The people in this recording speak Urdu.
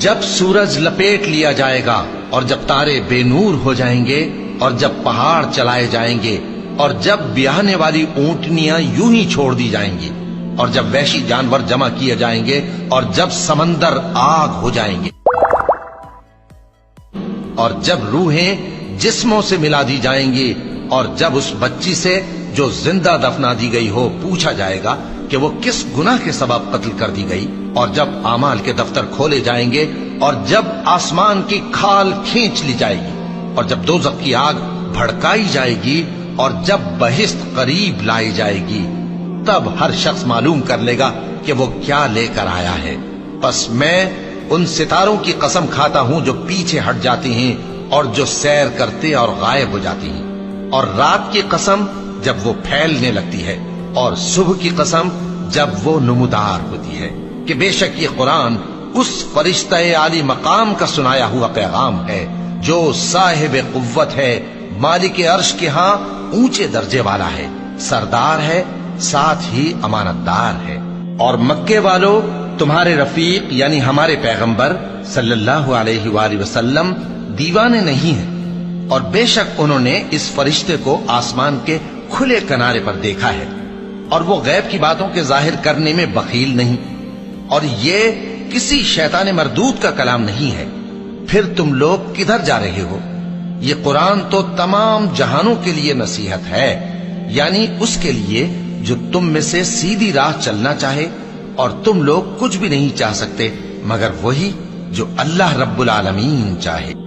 جب سورج لپیٹ لیا جائے گا اور جب تارے بے نور ہو جائیں گے اور جب پہاڑ چلائے جائیں گے اور جب بیاہنے والی اونٹنیاں یوں ہی چھوڑ دی جائیں گی اور جب وحشی جانور جمع کیے جائیں گے اور جب سمندر آگ ہو جائیں گے اور جب روحیں جسموں سے ملا دی جائیں گی اور جب اس بچی سے جو زندہ دفنا دی گئی ہو پوچھا جائے گا کہ وہ کس گناہ کے سبب قتل کر دی گئی اور جب اعمال کے دفتر کھولے جائیں گے اور جب آسمان کی کھال کھینچ لی جائے گی اور جب دوزخ کی آگ بھڑکائی جائے گی اور جب بہشت قریب لائی جائے گی تب ہر شخص معلوم کر لے گا کہ وہ کیا لے کر آیا ہے۔ پس میں ان ستاروں کی قسم کھاتا ہوں جو پیچھے ہٹ جاتی ہیں اور جو سیر کرتے اور غائب ہو جاتی ہیں، اور رات کی قسم جب وہ پھیلنے لگتی ہے، اور صبح کی قسم جب وہ نمودار ہوتی ہے، کہ بے شک یہ قرآن اس فرشتہ عالی مقام کا سنایا ہوا پیغام ہے جو صاحب قوت ہے، مالک عرش کے ہاں اونچے درجے والا ہے، سردار ہے، ساتھ ہی امانت دار ہے۔ اور مکے والو، تمہارے رفیق یعنی ہمارے پیغمبر صلی اللہ علیہ وآلہ وسلم دیوانے نہیں ہیں، اور بے شک انہوں نے اس فرشتے کو آسمان کے کھلے کنارے پر دیکھا ہے، اور وہ غیب کی باتوں کے ظاہر کرنے میں بخیل نہیں، اور یہ کسی شیطان مردود کا کلام نہیں ہے۔ پھر تم لوگ کدھر جا رہے ہو؟ یہ قرآن تو تمام جہانوں کے لیے نصیحت ہے، یعنی اس کے لیے جو تم میں سے سیدھی راہ چلنا چاہے، اور تم لوگ کچھ بھی نہیں چاہ سکتے مگر وہی جو اللہ رب العالمین چاہے۔